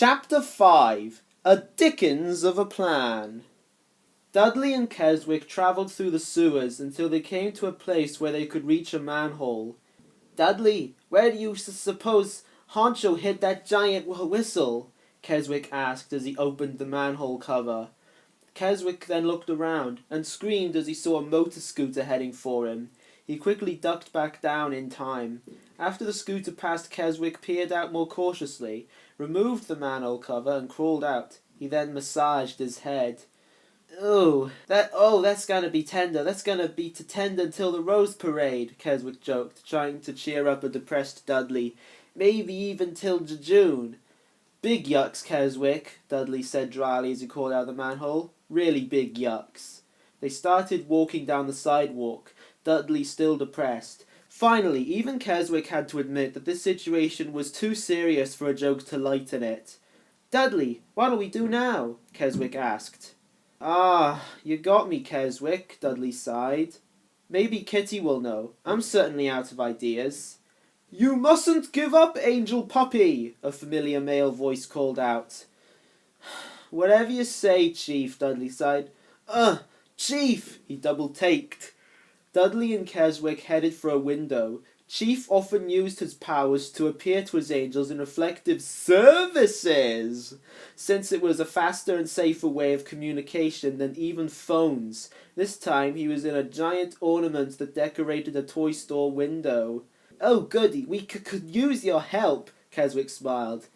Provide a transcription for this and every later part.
Chapter 5. A Dickens of a Plan. Dudley and Keswick travelled through the sewers until they came to a place where they could reach a manhole. "Dudley, where do you suppose Honcho hid that giant whistle?" Keswick asked as he opened the manhole cover. Keswick then looked around and screamed as he saw a motor scooter heading for him. He quickly ducked back down in time. After the scooter passed, Keswick peered out more cautiously, removed the manhole cover and crawled out. He then massaged his head. That's gonna be tender. That's gonna be tender until the Rose Parade," Keswick joked, trying to cheer up a depressed Dudley. "Maybe even till June." "Big yucks, Keswick," Dudley said dryly as he crawled out of the manhole. "Really big yucks." They started walking down the sidewalk, Dudley still depressed. Finally, even Keswick had to admit that this situation was too serious for a joke to lighten it. "Dudley, what'll we do now?" Keswick asked. You got me, Keswick," Dudley sighed. "Maybe Kitty will know. I'm certainly out of ideas." "You mustn't give up, Angel Puppy," a familiar male voice called out. "Whatever you say, Chief," Dudley sighed. Chief!" he double-taked. Dudley and Keswick headed for a window. Chief often used his powers to appear to his angels in reflective services, since it was a faster and safer way of communication than even phones. This time he was in a giant ornament that decorated a toy store window. "Oh goody, we could use your help," Keswick smiled.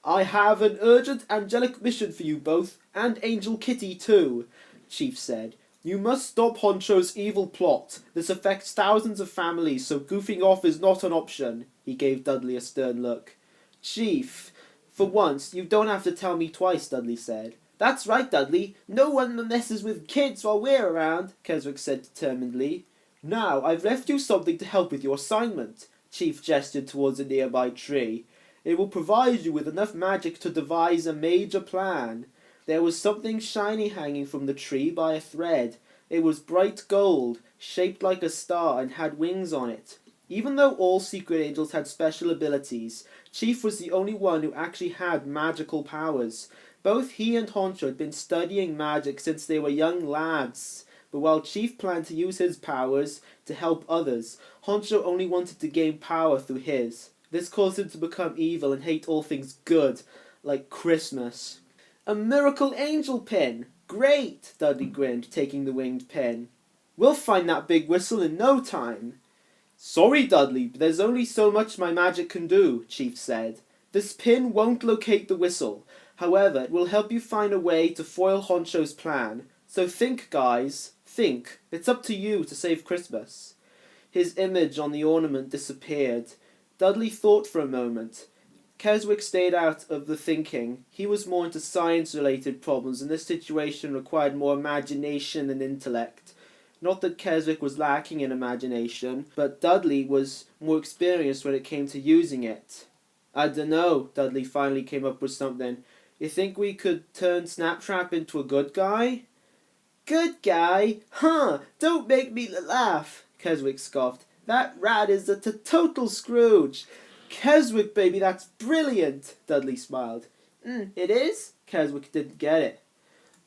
"I have an urgent angelic mission for you both, and Angel Kitty too," Chief said. "You must stop Honcho's evil plot. This affects thousands of families, so goofing off is not an option." He gave Dudley a stern look. "Chief, for once, you don't have to tell me twice," Dudley said. "That's right, Dudley. No one messes with kids while we're around," Keswick said determinedly. "Now, I've left you something to help with your assignment." Chief gestured towards a nearby tree. "It will provide you with enough magic to devise a major plan." There was something shiny hanging from the tree by a thread. It was bright gold, shaped like a star, and had wings on it. Even though all secret angels had special abilities, Chief was the only one who actually had magical powers. Both he and Honcho had been studying magic since they were young lads. But while Chief planned to use his powers to help others, Honcho only wanted to gain power through his. This caused him to become evil and hate all things good, like Christmas. "A miracle angel pin! Great!" Dudley grinned, taking the winged pin. "We'll find that big whistle in no time." "Sorry, Dudley, but there's only so much my magic can do," Chief said. "This pin won't locate the whistle. However, it will help you find a way to foil Honcho's plan. So think, guys. Think. It's up to you to save Christmas." His image on the ornament disappeared. Dudley thought for a moment. Keswick stayed out of the thinking. He was more into science-related problems, and this situation required more imagination than intellect. Not that Keswick was lacking in imagination, but Dudley was more experienced when it came to using it. "I dunno," Dudley finally came up with something. "You think we could turn Snaptrap into a good guy?" "Good guy? Huh! Don't make me laugh," Keswick scoffed. "That rat is a total Scrooge." "Keswick, baby, that's brilliant," Dudley smiled. "It is?" Keswick didn't get it.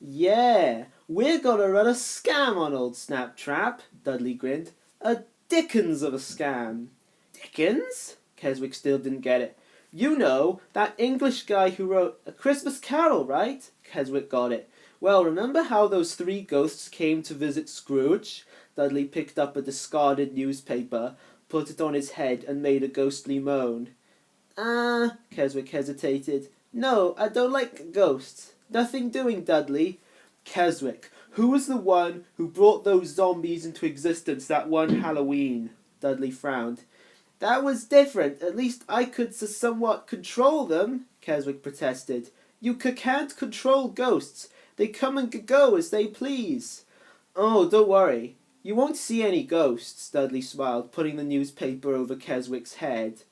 "Yeah, we're gonna run a scam on old Snaptrap," Dudley grinned. "A Dickens of a scam." "Dickens?" Keswick still didn't get it. "You know, that English guy who wrote A Christmas Carol, right?" Keswick got it. "Well, remember how those three ghosts came to visit Scrooge?" Dudley picked up a discarded newspaper, put it on his head, and made a ghostly moan. Keswick hesitated. "No, I don't like ghosts. Nothing doing, Dudley." "Keswick, who was the one who brought those zombies into existence that one Halloween?" Dudley frowned. "That was different. At least I could somewhat control them," Keswick protested. "You can't control ghosts. They come and go as they please." "Oh, don't worry. You won't see any ghosts," Dudley smiled, putting the newspaper over Keswick's head.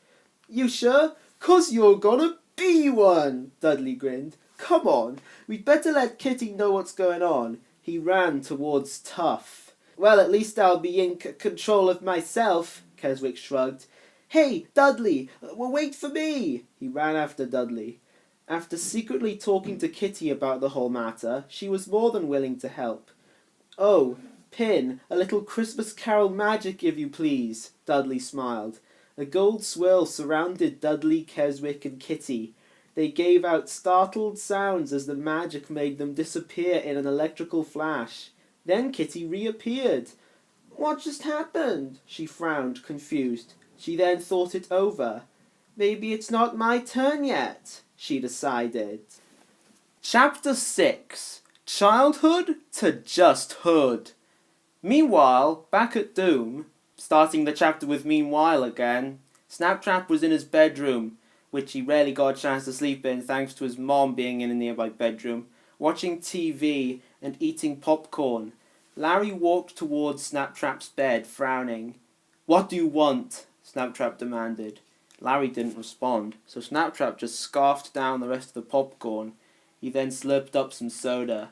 "You sure? 'Cause you're gonna be one," Dudley grinned. "Come on, we'd better let Kitty know what's going on." He ran towards Tuff. "Well, at least I'll be in control of myself," Keswick shrugged. "Hey, Dudley, wait for me!" He ran after Dudley. After secretly talking to Kitty about the whole matter, she was more than willing to help. "Oh, Pin, a little Christmas Carol magic if you please," Dudley smiled. A gold swirl surrounded Dudley, Keswick, and Kitty. They gave out startled sounds as the magic made them disappear in an electrical flash. Then Kitty reappeared. "What just happened?" She frowned, confused. She then thought it over. "Maybe it's not my turn yet," she decided. Chapter 6. Childhood to Just Hood. Meanwhile, back at Doom, starting the chapter with meanwhile again, Snaptrap was in his bedroom, which he rarely got a chance to sleep in thanks to his mom being in a nearby bedroom, watching TV and eating popcorn. Larry walked towards Snaptrap's bed, frowning. "What do you want?" Snaptrap demanded. Larry didn't respond, so Snaptrap just scarfed down the rest of the popcorn. He then slurped up some soda.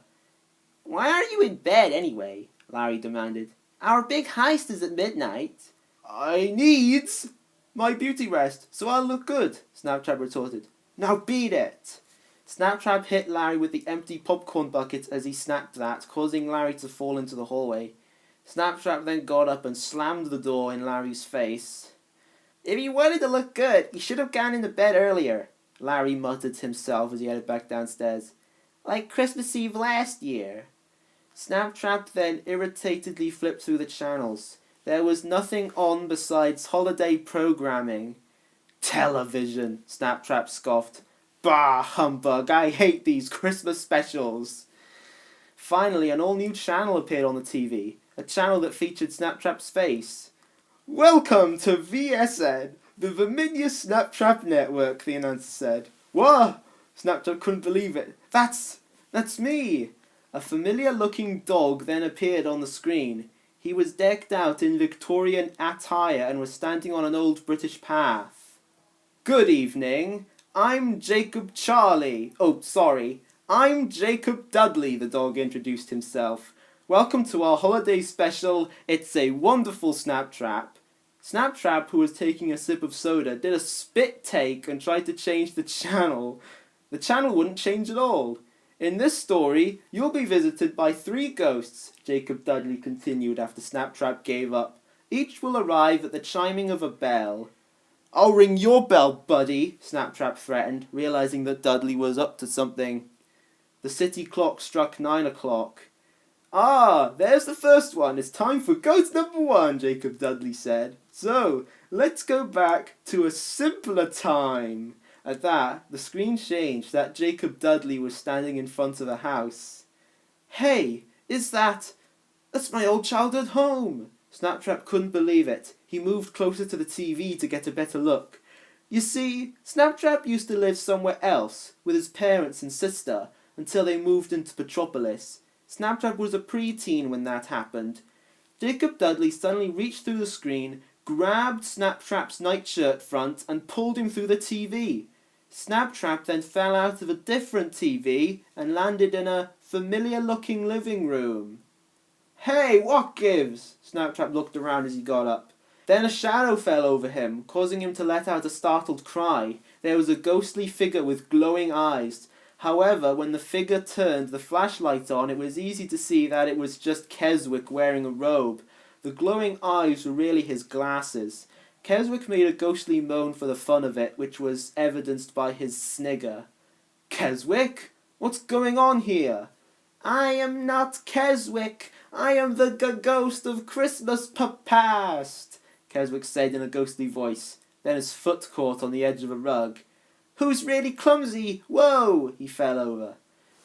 "Why are you in bed anyway?" Larry demanded. "Our big heist is at midnight." "I needs my beauty rest, so I'll look good," Snaptrap retorted. "Now beat it!" Snaptrap hit Larry with the empty popcorn bucket as he snapped that, causing Larry to fall into the hallway. Snaptrap then got up and slammed the door in Larry's face. "If you wanted to look good, you should have gone into bed earlier," Larry muttered to himself as he headed back downstairs. "Like Christmas Eve last year." Snaptrap then irritatedly flipped through the channels. There was nothing on besides holiday programming. "Television," Snaptrap scoffed. "Bah, humbug, I hate these Christmas specials." Finally, an all-new channel appeared on the TV, a channel that featured Snaptrap's face. "Welcome to VSN, the Verminius Snaptrap Network," the announcer said. "What?" Snaptrap couldn't believe it. That's me." A familiar-looking dog then appeared on the screen. He was decked out in Victorian attire and was standing on an old British path. "Good evening. I'm Jacob Charlie. I'm Jacob Dudley," the dog introduced himself. "Welcome to our holiday special, It's a Wonderful Snaptrap." Snaptrap, who was taking a sip of soda, did a spit take and tried to change the channel. The channel wouldn't change at all. "In this story, you'll be visited by 3 ghosts," Jacob Dudley continued after Snaptrap gave up. "Each will arrive at the chiming of a bell." "I'll ring your bell, buddy," Snaptrap threatened, realizing that Dudley was up to something. The city clock struck 9 o'clock. "Ah, there's the first one. It's time for ghost number 1, Jacob Dudley said. "So, let's go back to a simpler time." At that, the screen changed that Jacob Dudley was standing in front of a house. "Hey, that's my old childhood home." Snaptrap couldn't believe it. He moved closer to the TV to get a better look. You see, Snaptrap used to live somewhere else, with his parents and sister, until they moved into Petropolis. Snaptrap was a preteen when that happened. Jacob Dudley suddenly reached through the screen, grabbed Snaptrap's nightshirt front, and pulled him through the TV. Snaptrap then fell out of a different TV and landed in a familiar-looking living room. "Hey, what gives?" Snaptrap looked around as he got up. Then a shadow fell over him, causing him to let out a startled cry. There was a ghostly figure with glowing eyes. However, when the figure turned the flashlight on, it was easy to see that it was just Keswick wearing a robe. The glowing eyes were really his glasses. Keswick made a ghostly moan for the fun of it, which was evidenced by his snigger. "Keswick? What's going on here?" "I am not Keswick. I am the ghost of Christmas past," Keswick said in a ghostly voice. Then his foot caught on the edge of a rug. "Who's really clumsy? Whoa!" He fell over.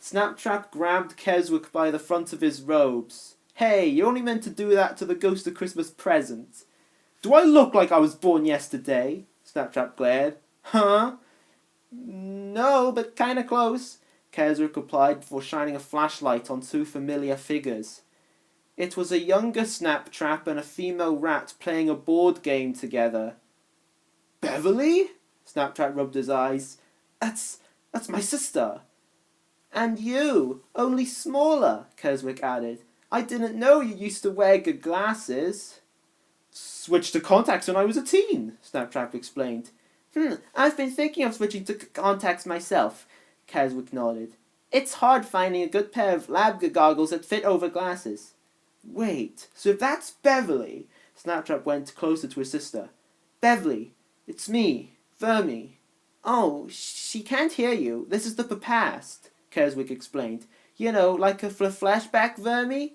Snaptrap grabbed Keswick by the front of his robes. "Hey, you only meant to do that to the ghost of Christmas present." "Do I look like I was born yesterday?" Snaptrap glared. "Huh?" "No, but kinda close," Keswick replied before shining a flashlight on 2 familiar figures. It was a younger Snaptrap and a female rat playing a board game together. "Beverly?" Snaptrap rubbed his eyes. That's my sister." "And you, only smaller," Keswick added. "I didn't know you used to wear good glasses." "Switched to contacts when I was a teen," Snaptrap explained. I've been thinking of switching to contacts myself. Keswick nodded. It's hard finding a good pair of lab goggles that fit over glasses. Wait, so if that's Beverly? Snaptrap went closer to his sister. Beverly, it's me, Vermi. Oh, she can't hear you. This is the past, Keswick explained. You know, like a flashback Vermi?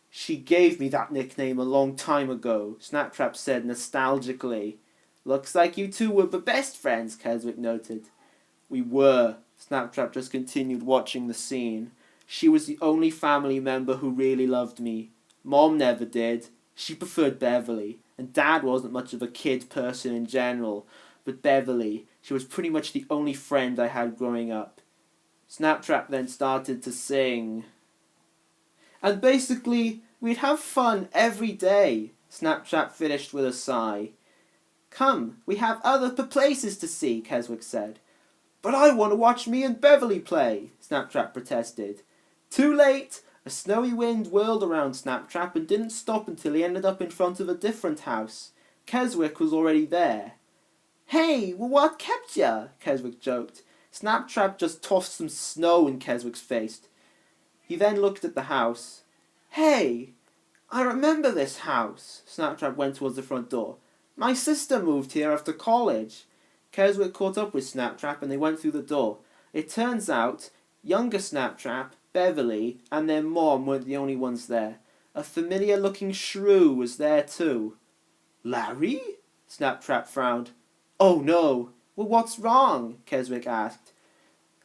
She gave me that nickname a long time ago, Snaptrap said nostalgically. Looks like you two were the best friends, Keswick noted. We were. Snaptrap just continued watching the scene. She was the only family member who really loved me. Mom never did. She preferred Beverly, and Dad wasn't much of a kid person in general. But Beverly, she was pretty much the only friend I had growing up. Snaptrap then started to sing. And basically, we'd have fun every day, Snaptrap finished with a sigh. Come, we have other places to see, Keswick said. But I want to watch me and Beverly play, Snaptrap protested. Too late! A snowy wind whirled around Snaptrap and didn't stop until he ended up in front of a different house. Keswick was already there. Hey, well, what kept ya? Keswick joked. Snaptrap just tossed some snow in Keswick's face. He then looked at the house. Hey, I remember this house. Snaptrap went towards the front door. My sister moved here after college. Keswick caught up with Snaptrap and they went through the door. It turns out, younger Snaptrap, Beverly, and their mom weren't the only ones there. A familiar-looking shrew was there too. Larry? Snaptrap frowned. Oh no. Well, what's wrong? Keswick asked.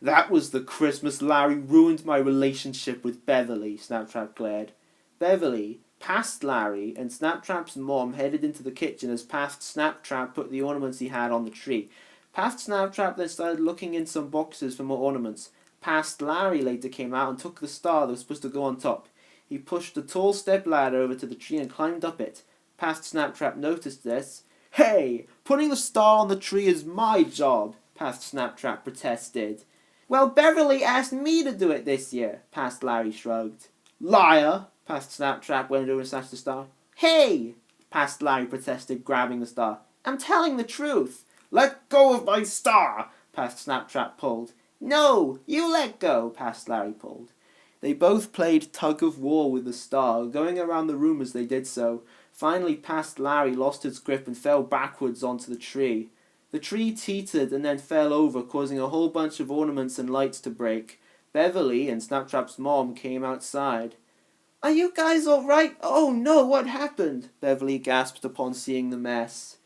That was the Christmas Larry ruined my relationship with Beverly, Snaptrap glared. Beverly, past Larry, and Snaptrap's mom headed into the kitchen as past Snaptrap put the ornaments he had on the tree. Past Snaptrap then started looking in some boxes for more ornaments. Past Larry later came out and took the star that was supposed to go on top. He pushed the tall step ladder over to the tree and climbed up it. Past Snaptrap noticed this. Hey, putting the star on the tree is my job, Past Snaptrap protested. Well, Beverly asked me to do it this year, Past Larry shrugged. Liar, Past Snaptrap went over and snatched the star. Hey, Past Larry protested, grabbing the star. I'm telling the truth. Let go of my star, Past Snaptrap pulled. No, you let go, Past Larry pulled. They both played tug-of-war with the star, going around the room as they did so. Finally, Past Larry lost its grip and fell backwards onto the tree. The tree teetered and then fell over, causing a whole bunch of ornaments and lights to break. Beverly and Snaptrap's mom came outside. Are you guys all right? Oh no, what happened? Beverly gasped upon seeing the mess.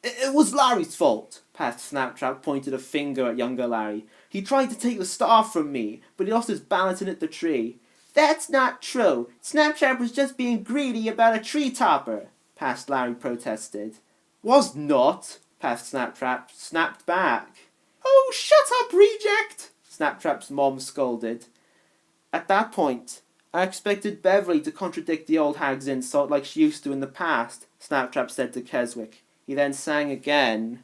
It was Larry's fault. Past Snaptrap pointed a finger at younger Larry. He tried to take the star from me, but he lost his balance and hit the tree. That's not true. Snaptrap was just being greedy about a tree topper, Past Larry protested. Was not, Past Snaptrap snapped back. Oh, shut up, reject, Snaptrap's mom scolded. At that point, I expected Beverly to contradict the old hag's insult like she used to in the past, Snaptrap said to Keswick. He then sang again.